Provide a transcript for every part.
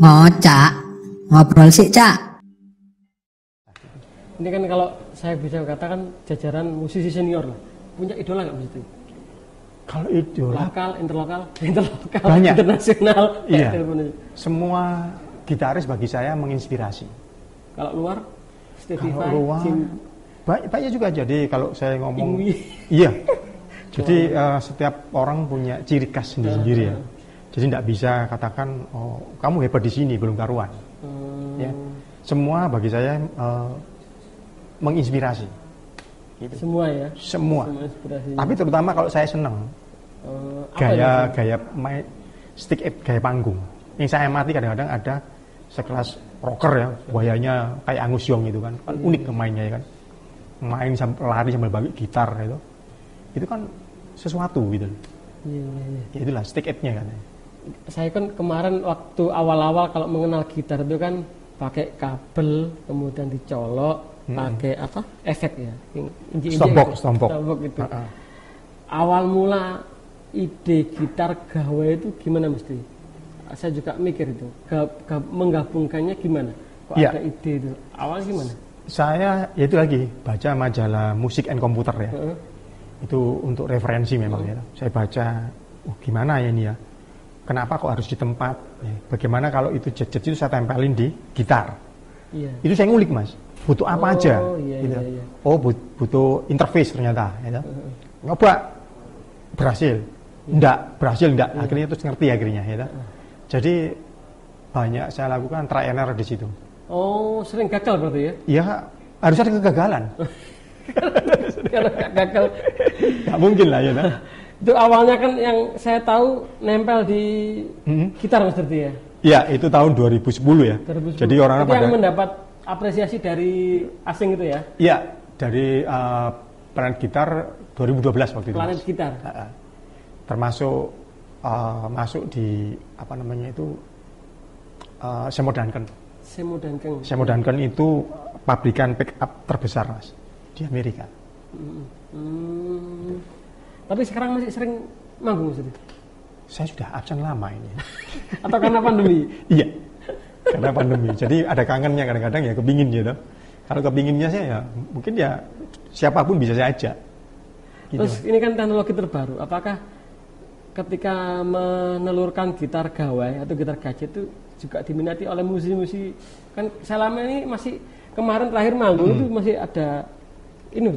Oh, Cak. Ngobrol sih, Cak. Ini kan kalau saya bisa katakan jajaran musisi senior lah. Punya idola nggak mesti? Kalau idola Lokal, interlokal, banyak. internasional. Iya. Semua gitaris bagi saya menginspirasi. Kalau luar, Stevie Kalau Vai, luar, Jim, banyak juga. Jadi kalau saya ngomong, Ingwi. iya. Jadi setiap orang punya ciri khas sendiri-sendiri ya. Jadi tidak bisa katakan, oh kamu hebat di sini belum karuan. Ya. Semua bagi saya menginspirasi. Gitu. Semua ya. Semua. Inspirasinya. Tapi terutama kalau saya senang gaya main stick up, gaya panggung. Yang saya amati kadang-kadang ada sekelas rocker ya, gayanya kayak Angus Young itu kan unik mainnya ya kan. Main sambil lari sambil bagi gitar itu. Itu kan sesuatu gitu. Iya. Ya itulah stick up-nya kan. Saya kan kemarin waktu awal-awal kalau mengenal gitar itu kan pakai kabel, kemudian dicolok, pakai apa? Efek ya. Stompok itu. Awal mula ide gitar gawe itu gimana mesti? Saya juga mikir itu. Menggabungkannya gimana? Kok ada ide itu? Awalnya gimana? Saya ya itu lagi baca majalah musik and komputer ya. Itu untuk referensi memang ya. Saya baca, gimana ya ini ya? Kenapa kok harus di tempat? Ya, bagaimana kalau itu jet-jet itu saya tempelin di gitar? Iya. Itu saya ngulik mas. Butuh apa aja? Iya, gitu. iya. Oh butuh interface ternyata. Ya. Nyoba berhasil? Berhasil enggak? Akhirnya terus ngerti akhirnya. Ya. Jadi banyak saya lakukan try and error di situ. Oh sering gagal berarti ya? Iya harus ada kegagalan. Karena gagal. Nggak mungkin lah ya. Itu awalnya kan yang saya tahu nempel di gitar mas Derti ya? Iya itu tahun 2010 ya. 2010. Jadi orang-orang pada yang mendapat apresiasi dari asing itu ya? Iya dari Planet Gitar 2012 waktu itu. Planet Gitar. Termasuk masuk di apa namanya itu Seymour Duncan. Seymour Duncan itu pabrikan pickup terbesar mas di Amerika. Tapi sekarang masih sering manggung mas? Saya sudah absen lama ini. Atau karena pandemi? Iya, karena pandemi. Jadi ada kangennya kadang-kadang ya kepingin gitu. Kalau kepinginnya saya ya mungkin ya siapapun bisa saya ajak. Gitu. Terus ini kan teknologi terbaru. Apakah ketika menelurkan gitar gawai atau gitar gadget itu juga diminati oleh musisi-musisi? Kan selama ini masih kemarin terakhir manggung itu masih ada ini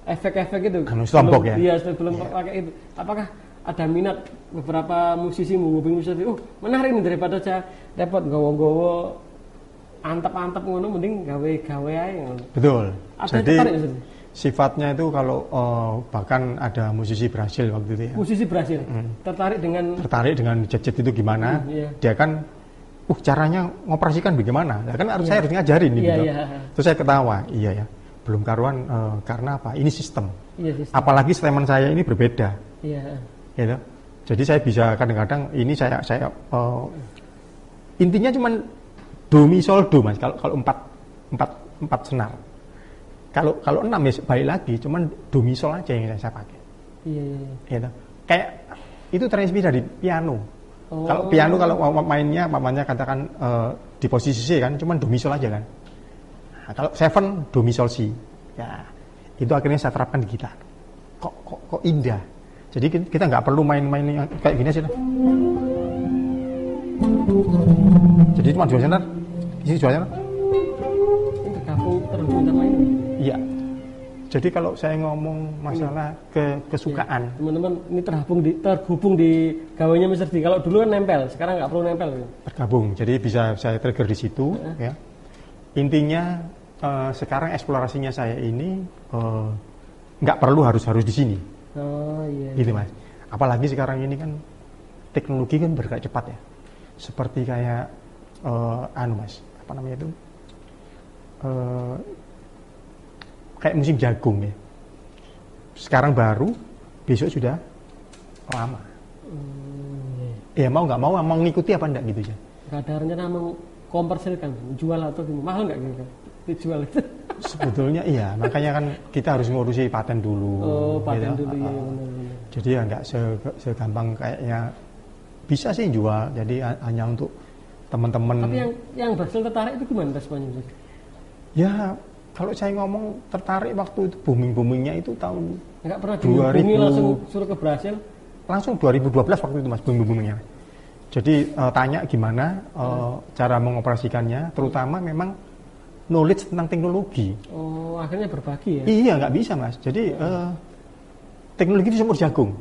efek-efek itu. Stompok ya? Iya, belum pakai itu. Apakah ada minat beberapa musisi menghubungi musisi? Menarik ini daripada saya repot gowo-gowo antep-antep ngono mending gawe-gawe aja. Betul. Ada jadi tertarik, sifatnya itu kalau bahkan ada musisi Brasil waktu itu ya. Musisi Brasil tertarik dengan jet-jet itu gimana? Iya. Dia kan caranya ngoperasikan bagaimana? Nah, kan saya harus ngajarin nih gitu. Terus saya ketawa, iya ya. Belum karuan karena apa? Ini sistem. Iya, sistem. Apalagi statement saya ini berbeda. Iya. Gitu. Jadi saya bisa kadang-kadang ini saya intinya cuman do mi sol do mas. Kalau empat senar. Kalau 6 ya balik lagi, cuman do mi sol aja yang saya pakai. Iya. Gitu. Kayak itu terinspirasi dari piano. Kalau piano kalau mainnya mamanya katakan di posisi C kan, cuman do mi sol aja kan. Nah, kalau 7 do mi sol si. Ya, itu akhirnya saya terapkan di gitar. Kok indah. Jadi kita nggak perlu main-main yang kayak gini sih. Jadi cuma jual senar. Isi jual senar. Ini terhubung sama ini. Iya. Jadi kalau saya ngomong masalah kesukaan, teman-teman ini terhubung di gawainya Mr. D. Kalau dulu kan nempel, sekarang nggak perlu nempel. Tergabung. Jadi bisa saya trigger di situ. Ya. Intinya sekarang eksplorasinya saya ini nggak perlu harus di sini. Oh iya. Gitu mas. Apalagi sekarang ini kan teknologi kan bergerak cepat ya. Seperti kayak mas, apa namanya itu? Kayak musim jagung ya. Sekarang baru, besok sudah lama. Ya mau nggak mau ngikuti apa enggak gitu ya. Nggak ada rencana mengkomersilkan, jual atau mahal nggak gitu? Dijual itu? Sebetulnya iya, makanya kan kita harus ngurusi paten dulu. Oh paten gitu. dulu ya benar-benar. Jadi ya nggak segampang kayaknya bisa sih jual. Jadi hanya untuk teman-teman. Tapi yang berhasil tertarik itu gimana responnya? Ya kalau saya ngomong tertarik waktu itu boomingnya itu tahun nggak pernah dihubungi langsung suruh ke Brasil? Langsung 2012 waktu itu mas boomingnya. Jadi tanya gimana cara mengoperasikannya, terutama memang knowledge tentang teknologi. Oh, akhirnya berbagi ya? Iya, nggak bisa mas. Jadi teknologi itu sumur jagung.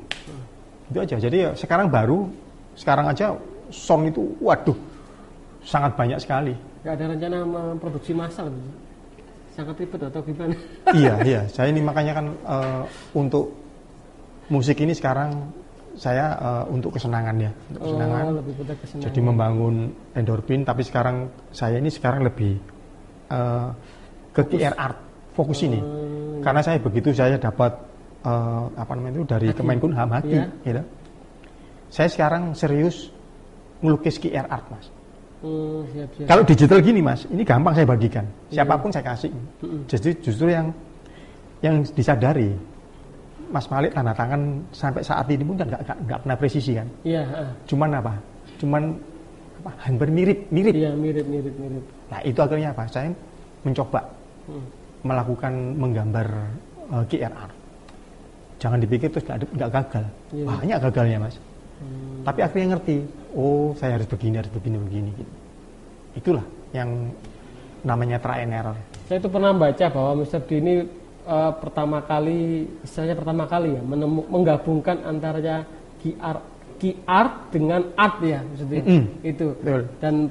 Itu aja. Jadi sekarang aja sound itu, waduh, sangat banyak sekali. Nggak ada rencana memproduksi massal, sangat ribet atau gimana? Iya. Saya ini makanya kan untuk musik ini sekarang saya untuk kesenangan ya, untuk kesenangan. Lebih kesenangan. Jadi membangun endorfin, tapi sekarang saya ini lebih ke QR art fokus ini. Karena saya begitu saya dapat dari Kemenkumham Haki, gitu. Saya sekarang serius melukis QR art mas. Siap. Kalau digital gini mas, ini gampang saya bagikan. Siapapun saya kasih. Jadi justru yang disadari, Mas Malik tanda tangan sampai saat ini pun kan nggak pernah presisi kan? Iya. Cuman hampir mirip. Iya, mirip. Nah itu akhirnya apa? Saya mencoba melakukan menggambar QR art. Jangan dipikir terus nggak gagal. Banyak gagalnya mas. Tapi akhirnya ngerti, oh saya harus begini. Gitu. Itulah yang namanya try and error. Saya itu pernah baca bahwa Mr. D ini pertama kali ya menggabungkan antara QR dengan art ya maksudnya. Itu. Betul. Dan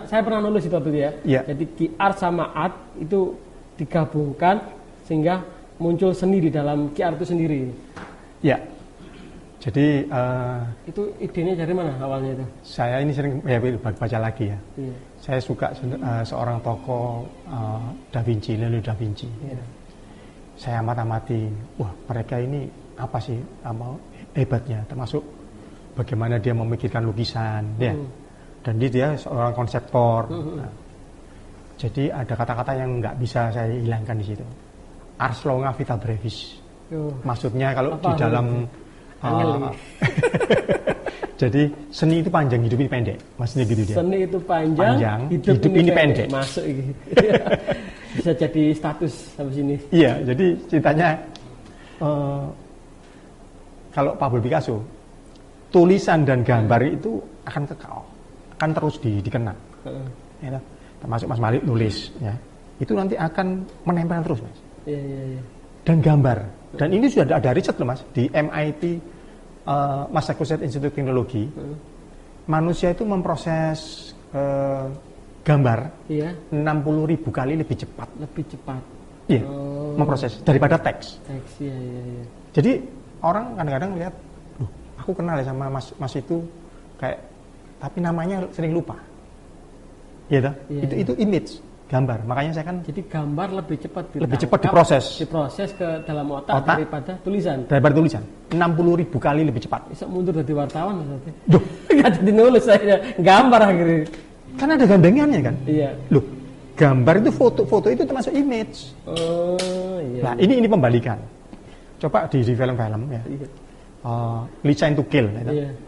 saya pernah nulis itu waktu ya. Yeah. Jadi QR sama art itu digabungkan sehingga muncul seni di dalam QR itu sendiri. Ya. Yeah. Jadi itu idenya dari mana awalnya itu? Saya ini sering baca lagi ya. Yeah. Saya suka seorang tokoh Leonardo da Vinci. Yeah. Saya amati, wah mereka ini apa sih hebatnya, termasuk bagaimana dia memikirkan lukisan, ya. Dan dia seorang konseptor. Nah, jadi ada kata-kata yang nggak bisa saya hilangkan di situ. Ars longa vita brevis. Maksudnya kalau apa di dalam jadi seni itu panjang, hidup ini pendek. Maksudnya gitu dia. Seni itu panjang hidup ini pendek. Masuk gitu. Bisa jadi status habis ini. Iya, jadi ceritanya kalau Pablo Picasso, tulisan dan gambar itu akan kekal, akan terus dikenang. Ya, termasuk Mas Malik nulis, ya, itu nanti akan menempel terus, mas. Iya. Dan gambar, dan ini sudah ada riset loh, mas, di MIT, Massachusetts Institute of Technology. Manusia itu memproses gambar 60.000 kali lebih cepat. Iya, memproses daripada teks. Iya. Jadi orang kadang-kadang lihat, aku kenal ya sama mas itu kayak, tapi namanya sering lupa. Iya, itu image, gambar. Makanya saya kan. Jadi gambar lebih cepat diproses ke dalam otak daripada tulisan. 60.000 kali lebih cepat. Bisa mundur dari wartawan maksudnya. Nggak jadi nulis saya, gambar akhirnya. Kan ada gambarannya kan? Iya. Loh, gambar itu foto itu termasuk image. Iya. Nah, ini pembalikan. Coba di film-film ya. Iya. Listen to Kill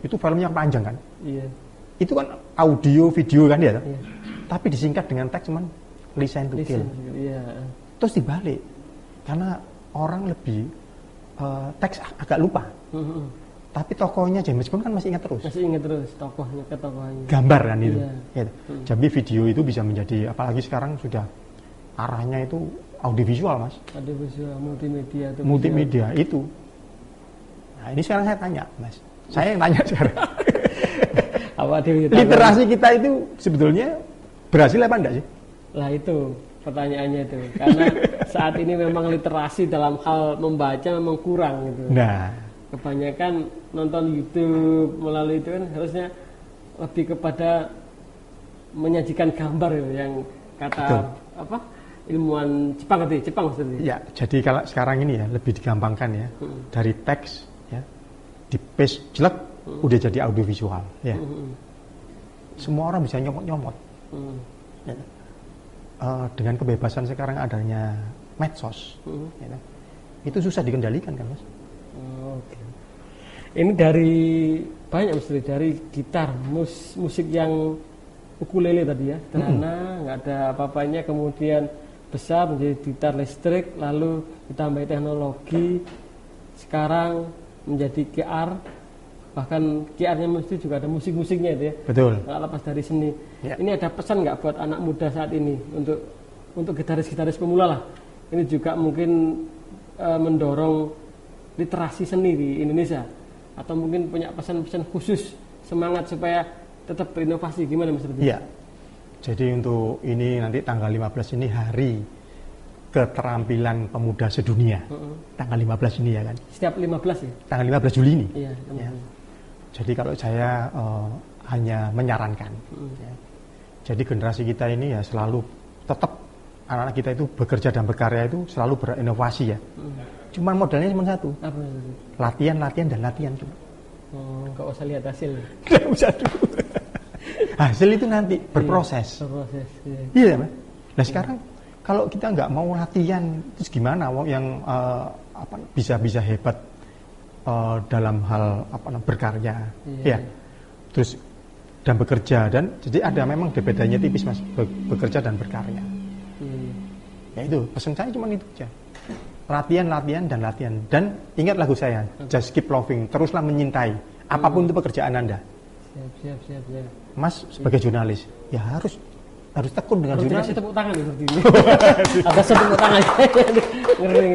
itu filmnya panjang kan? Iya. Itu kan audio, video kan dia. Iya. Tapi disingkat dengan teks cuman Listen to Kill. Iya. Terus dibalik. Karena orang lebih teks agak lupa. Tapi tokohnya James Bond kan masih ingat terus. Tokohnya ke tokohnya. Gambar kan itu. Iya. Gitu. Jadi video itu bisa menjadi, apalagi sekarang sudah arahnya itu audiovisual, mas. Audiovisual, multimedia. Multimedia itu. Nah ini sekarang saya tanya, mas. Saya yang tanya sekarang. Literasi kita itu sebetulnya berhasil apa enggak sih? Lah itu pertanyaannya itu. Karena saat ini memang literasi dalam hal membaca memang kurang gitu. Nah. Kebanyakan nonton YouTube melalui itu kan harusnya lebih kepada menyajikan gambar gitu, yang kata ilmuwan Jepang maksudnya. Ya, jadi kalau sekarang ini ya lebih digampangkan ya, dari teks ya di paste jelek udah jadi audiovisual ya. Semua orang bisa nyomot. Ya. Dengan kebebasan sekarang adanya medsos, ya, itu susah dikendalikan kan, mas. Oke. Ini dari banyak, mesti dari gitar, musik yang ukulele tadi ya, sederhana, nggak ada apa-apanya, kemudian besar menjadi gitar listrik, lalu ditambah teknologi, sekarang menjadi QR, bahkan QR-nya mesti juga ada musik-musiknya itu ya. Betul. Nggak lepas dari seni. Ya. Ini ada pesan nggak buat anak muda saat ini untuk gitaris-gitaris pemula lah. Ini juga mungkin mendorong literasi seni di Indonesia, atau mungkin punya pesan-pesan khusus semangat supaya tetap berinovasi, gimana Mas Rudi? Iya. Jadi untuk ini nanti tanggal 15 ini hari keterampilan pemuda sedunia. Tanggal 15 ini ya kan? Setiap 15 ya? Tanggal 15 Juli ini. Iya. Ya. Jadi kalau saya hanya menyarankan. Ya. Jadi generasi kita ini ya selalu tetap anak-anak kita itu bekerja dan berkarya itu selalu berinovasi ya. Cuman modalnya cuma satu. Apa? Latihan, latihan, dan latihan cuma. Nggak usah lihat hasil. Nggak usah dulu. Hasil itu nanti berproses. Berproses. Iya, Mas. Nah sekarang kalau kita nggak mau latihan, terus gimana? Yang bisa hebat dalam hal berkarya, ya. Terus dan bekerja, dan jadi ada memang bedanya tipis Mas, bekerja dan berkarya. Ya itu pesan saya cuma itu aja. Latihan, latihan, dan latihan. Dan ingat lagu saya, just keep loving, teruslah menyintai apapun itu pekerjaan Anda. Siap. Mas sebagai jurnalis ya harus tekun dengan jurnalis. Harus tepuk tangan seperti ini. Ada tepuk tangan. Ngeri.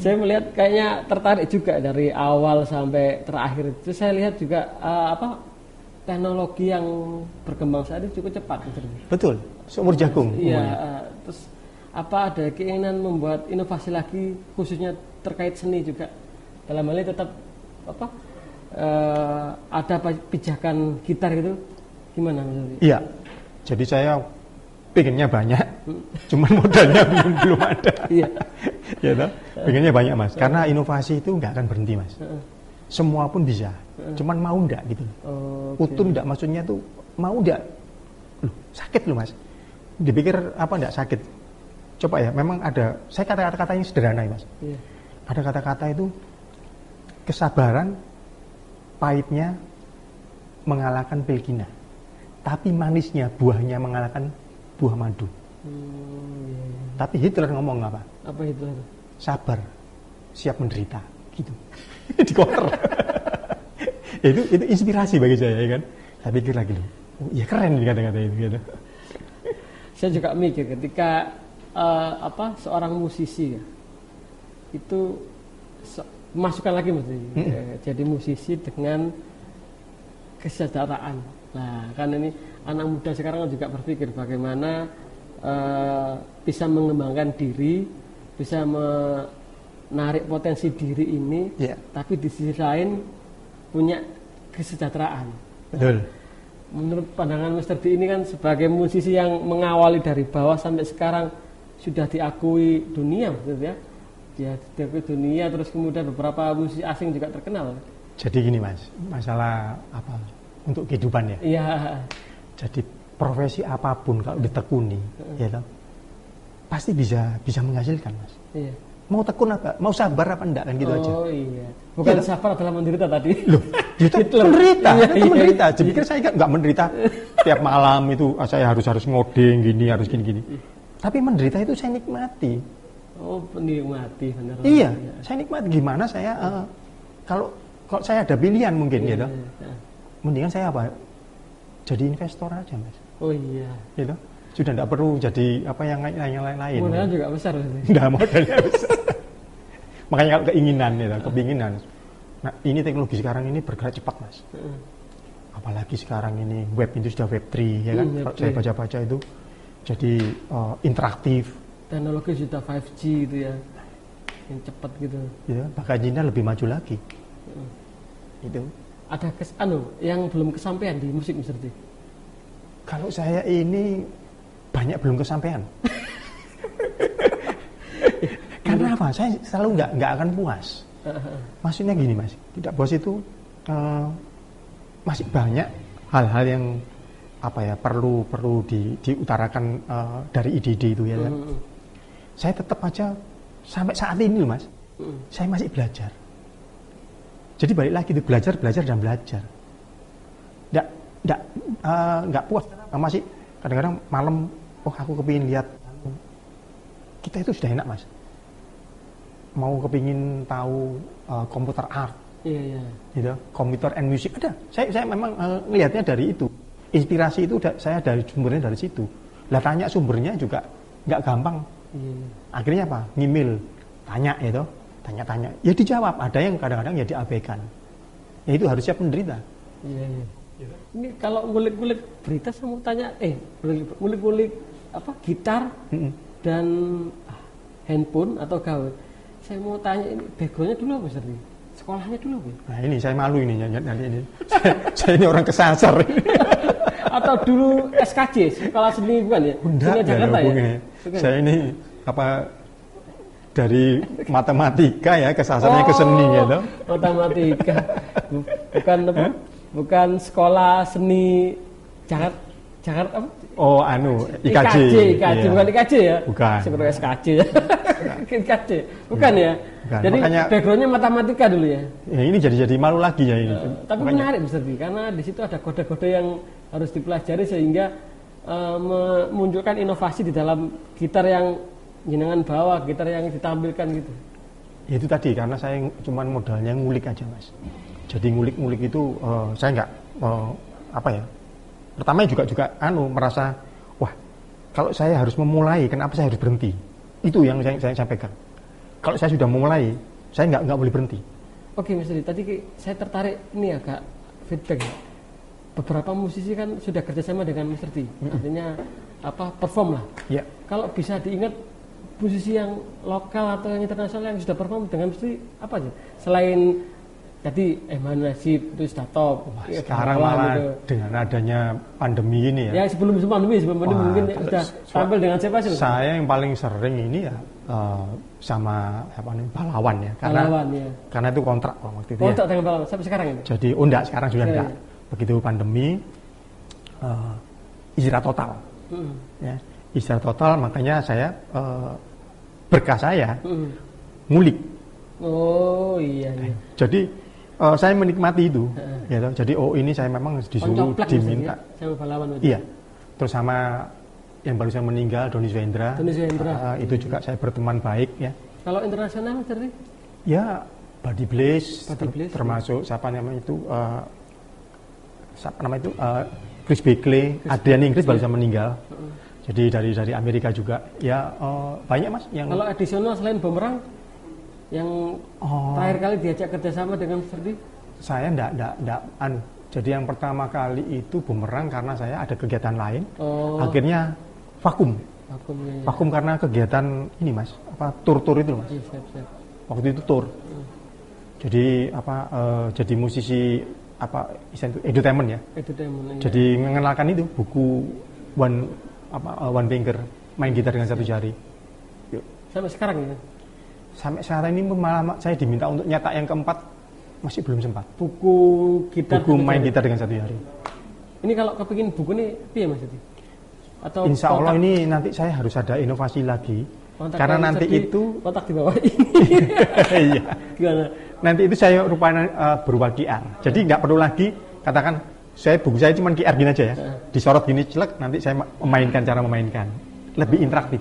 Saya melihat kayaknya tertarik juga dari awal sampai terakhir. Itu saya lihat juga teknologi yang berkembang saat ini cukup cepat. Betul. Seumur jagung. Iya. Terus ada keinginan membuat inovasi lagi khususnya terkait seni juga. Dalam hal ini tetap ada pijakan gitar gitu, gimana Mas? Iya, jadi saya pengennya banyak, cuman modalnya belum ada. Iya, ya toh, pengennya banyak Mas, karena inovasi itu nggak akan berhenti Mas. Semua pun bisa, cuman mau nggak gitu. Utuh nggak, maksudnya tuh mau nggak, sakit loh Mas. Dipikir nggak sakit? Coba ya, memang ada. Saya kata-katanya sederhana ya Mas. Iya. Ada kata-kata itu kesabaran pahitnya mengalahkan pil kina, tapi manisnya buahnya mengalahkan buah madu. Tapi Hitler ngomong apa? Apa Hitler? Sabar, siap menderita, gitu. Di cover. itu inspirasi bagi saya, ya kan? Saya pikir lagi loh, ya keren nih kata-kata itu. Gitu. Saya juga mikir ketika seorang musisi ya, itu masukkan lagi jadi musisi dengan kesejahteraan. Nah, kan ini anak muda sekarang juga berpikir bagaimana bisa mengembangkan diri, bisa menarik potensi diri ini, tapi di sisi lain punya kesejahteraan. Betul. Menurut pandangan Mr. D ini kan sebagai musisi yang mengawali dari bawah sampai sekarang sudah diakui dunia, maksudnya. Ya, di dunia, terus kemudian beberapa musisi asing juga terkenal. Jadi gini Mas, masalah untuk kehidupan ya. Iya. Jadi profesi apapun kalau ditekuni, ya toh, pasti bisa menghasilkan Mas. Iya. Mau tekun apa, mau sabar apa enggak kan gitu aja. Oh iya. Bukan ya, sabar adalah menderita tadi. Loh, itu menderita. Itu menderita. Jadi pikir saya nggak menderita tiap malam itu saya harus ngoding gini, harus gini. Tapi menderita itu saya nikmati. Oh, menikmati benar. Iya, saya nikmati. Gimana saya kalau saya ada pilihan mungkin gitu. Mendingan saya jadi investor aja Mas. Oh iya. Gitu. Sudah tidak perlu jadi yang lain. Modalnya juga besar. Enggak, modalnya besar. Makanya kalau keinginan kepinginan. Nah, ini teknologi sekarang ini bergerak cepat Mas. Apalagi sekarang ini web itu sudah web 3 ya kan. Kalau saya baca-baca itu jadi interaktif. Teknologi sudah 5G gitu ya, yang cepat gitu. Ya, bahkan China lebih maju lagi. Itu. Ada yang belum kesampaian di musik Mr. D? Kalau saya ini banyak belum kesampaian. Karena apa? Saya selalu nggak akan puas. Maksudnya gini Mas, tidak puas itu masih banyak hal-hal yang perlu diutarakan dari ide-ide itu ya kan. Saya tetap aja sampai saat ini loh Mas, saya masih belajar. Jadi balik lagi itu belajar dan belajar. nggak puas, masih kadang-kadang malam, aku kepingin lihat. Kita itu sudah enak mas, mau kepingin tahu komputer art, gitu, komputer and music ada. Saya memang ngelihatnya dari itu, inspirasi itu saya dari sumbernya dari situ. Lah tanya sumbernya juga nggak gampang. Akhirnya apa? Ngimil, tanya gitu, tanya-tanya, ya dijawab. Ada yang kadang-kadang ya diabaikan. Ya itu harus siap menderita. Ini kalau ngulik-ngulik berita saya mau tanya, ngulik-ngulik apa gitar dan handphone atau gawe. Saya mau tanya ini backgroundnya dulu apa Mas? Sekolahnya dulu apa? Nah ini saya malu ini nanti ini. saya ini orang kesasar. Atau dulu SKJ, sekolah seni bukan ya? Enggak, Jakarta ya? Saya ini dari matematika ya kesasarnya ke seni gitu. Matematika. Bukan sekolah seni Jakarta apa? IKJ. Iya. Bukan IKJ ya? Bukan. Seperti SKJ. IKJ. Bukan ya? Bukan. Jadi makanya, backgroundnya matematika dulu ya? Ya ini jadi malu lagi ya ini. Tapi menarik Mas Ardi, karena di situ ada kode-kode yang harus dipelajari sehingga memunculkan inovasi di dalam gitar yang jenengan bawa, gitar yang ditampilkan gitu. Ya itu tadi, karena saya cuma modalnya ngulik aja mas. Jadi ngulik-ngulik itu saya nggak pertama juga merasa wah kalau saya harus memulai kenapa saya harus berhenti, itu yang saya sampaikan. Kalau saya sudah memulai saya nggak boleh berhenti. Oke Mas Adi, tadi saya tertarik ini agak feedback. Beberapa musisi kan sudah kerjasama dengan Mr. D, artinya perform lah. Ya. Kalau bisa diingat musisi yang lokal atau yang internasional yang sudah perform dengan Mr. D apa aja? Selain tadi Eman Nasib itu sudah top. Sekarang malah gitu. Dengan adanya pandemi ini ya. Ya sebelum pandemi mungkin sudah tampil dengan siapa sih? Saya yang paling sering ini ya sama Pahlawan ya. Karena itu kontrak waktu itu. Kontrak dengan Pahlawan sampai sekarang ini. Jadi enggak, sekarang sudah enggak. Begitu pandemi istirahat total. Ya, istirahat total, makanya saya berkah saya ngulik. Oh iya. Jadi saya menikmati itu, gitu. Jadi ini saya memang disuruh diminta. Sama Pahlawan. Iya. Terus sama yang baru saya meninggal Doni Zwendra. Itu juga saya berteman baik ya. Kalau internasional Mas? Ya Buddy Blaze, termasuk siapa namanya itu Chris Beckley, Adrian Inggris baru saja meninggal. Jadi dari Amerika juga ya banyak mas yang. Kalau additional selain Bumerang yang terakhir kali diajak kerjasama dengan Ferdi? Saya enggak. Jadi yang pertama kali itu Bumerang karena saya ada kegiatan lain. Akhirnya vakum. Vakum karena kegiatan ini mas, tur itu mas. Siap. Waktu itu tur. Jadi jadi musisi edutainment ya. Jadi mengenalkan itu buku One Finger, main gitar dengan satu jari. Sampai sekarang ya? Sampai sekarang ini malah saya diminta untuk nyetak yang keempat, masih belum sempat. Buku main gitar dengan satu jari. Ini kalau kepingin buku ini piye Mas? Atau Insya Allah ini nanti saya harus ada inovasi lagi. Karena nanti itu kontak di bawah ini. Iya. Gimana? Nanti itu saya rupanya berupa QR. Jadi nggak perlu lagi katakan buku saya cuma QR gini aja ya. Disorot gini celek, nanti saya memainkan cara memainkan. Lebih interaktif.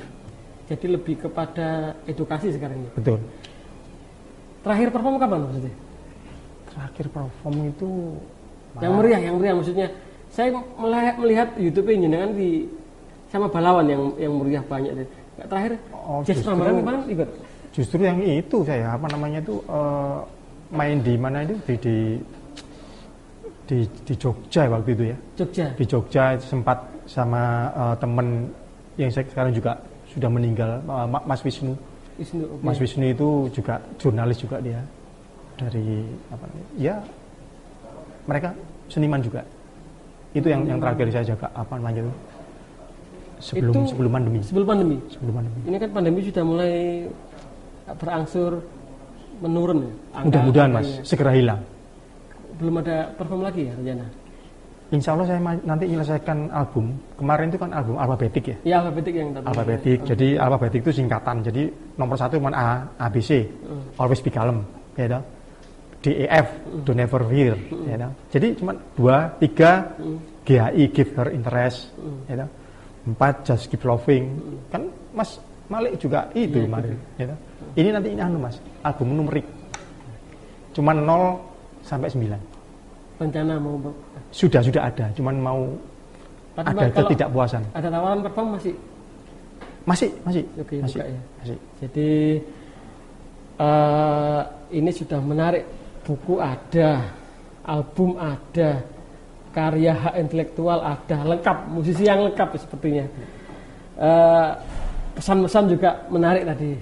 Jadi lebih kepada edukasi sekarang ini. Betul. Terakhir perform kapan maksudnya? Terakhir perform itu yang meriah maksudnya. Saya melihat YouTube-nya jenengan sama Pahlawan yang meriah banyak. Terakhir Jazz Prambanan kemarin ikut. Justru yang itu saya main di mana itu di Jogja waktu itu ya. Di Jogja sempat sama temen yang saya sekarang juga sudah meninggal, Mas Wisnu. Mas Wisnu itu juga jurnalis juga dia. Dari mereka seniman juga. Itu yang terakhir saya jaga sebelum pandemi. Sebelum pandemi. Ini kan pandemi sudah mulai berangsur menurun ya. Mudah-mudahan mas segera hilang. Belum ada perform lagi ya rencana? Insya Allah saya nanti menyelesaikan album. Kemarin itu kan album alfabetik ya? Iya alfabetik yang tadi. Alfabetik. Jadi alfabetik itu singkatan. Jadi nomor 1 cuma A, ABC, always be calm, ya D, E, F, don't ever fear, ya Jadi cuma 2, 3, GHI give her interest, gitu. 4 just keep loving, kan Mas Malik juga itu kemarin, gitu. Ini nanti ini Mas, album numerik, cuman 0 sampai 9. Rencana mau sudah ada, cuman mau ada ketidakpuasan. Ada tawaran perform masih. Oke, masih. Buka ya. Masih. Jadi ini sudah menarik, buku ada, album ada, karya hak intelektual ada, lengkap, musisi yang lengkap sepertinya. Pesan-pesan juga menarik tadi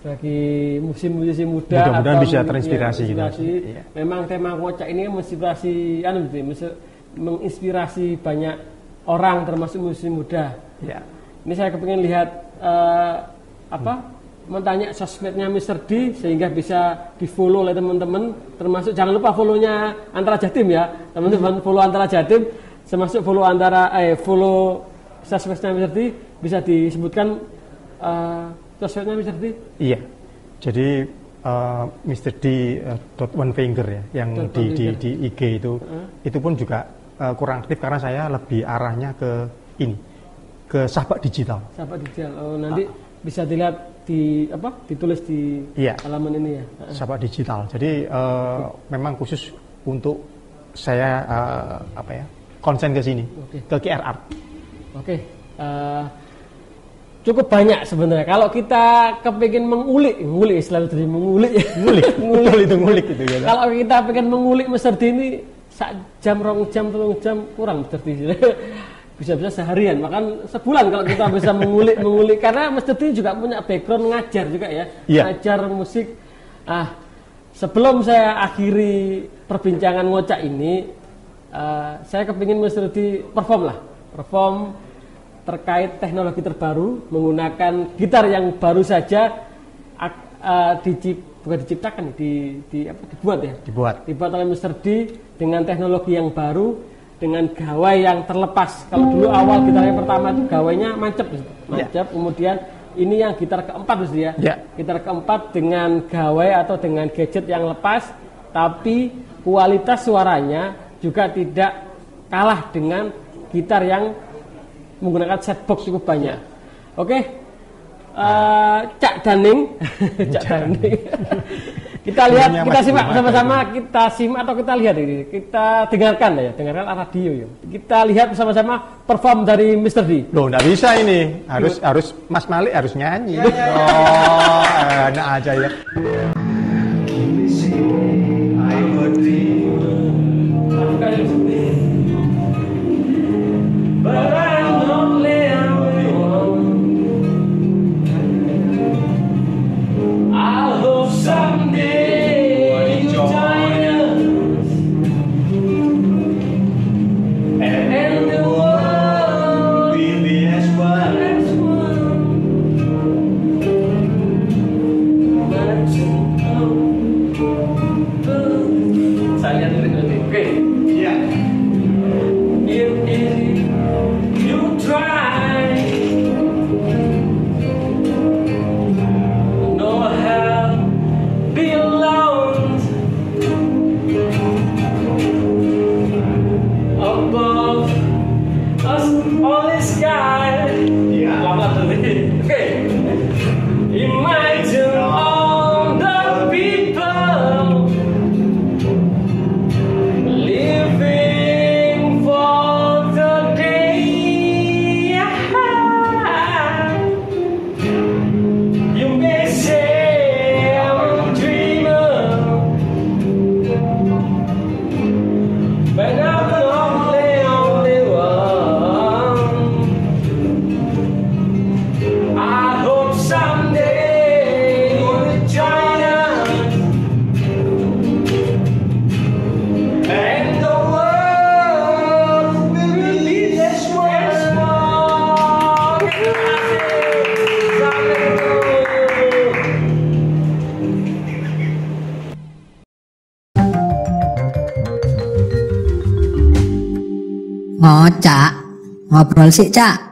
bagi musisi muda. Mudah-mudahan bisa terinspirasi gitu. Iya. Memang tema Ngocak ini menginspirasi banyak orang termasuk musisi muda. Ya. Ini saya kepingin lihat mentanya sosmednya Mr. D sehingga bisa di follow oleh teman-teman, termasuk jangan lupa follow-nya Antara Jatim ya, teman-teman follow Antara Jatim, termasuk follow sosmednya Mr. D, bisa disebutkan sosmednya Mr. D? Iya, jadi Mr. D .one finger ya, yang di IG itu pun juga kurang aktif karena saya lebih arahnya ke ini, ke Sahabat Digital. Sahabat Digital. Oh, nanti bisa dilihat ditulis di halaman ini ya. Sahabat Digital. Jadi memang khusus untuk saya konsen ke sini, ke QR Art. Oke. Cukup banyak sebenarnya. Kalau kita kepingin mengulik selalu jadi mengulik itu ya. Kalau kita pengen mengulik Mr. D ini jam, 2 jam, 3 jam kurang Mr. D. Bisa-bisa seharian, bahkan sebulan kalau kita bisa mengulik karena Mr. D juga punya background ngajar juga ya. Ngajar musik. Sebelum saya akhiri perbincangan Ngocak ini, saya kepingin Mr. D perform terkait teknologi terbaru menggunakan gitar yang baru saja dibuat oleh Mr. D dengan teknologi yang baru, dengan gawai yang terlepas. Kalau dulu awal gitarnya pertama itu gawainya mancep, kemudian ini yang gitar keempat ya. Gitar keempat dengan gawai atau dengan gadget yang lepas, tapi kualitas suaranya juga tidak kalah dengan gitar yang menggunakan setbox cukup banyak. Oke. Cak Daning. Kita lihat, kita simak bersama-sama, kita lihat ini. Kita dengarkan radio ya. Kita lihat bersama-sama perform dari Mr. D. Loh, enggak bisa ini. Harus Mas Malik harus nyanyi. Enak aja ya. Ngocak, ngobrol sih Cak.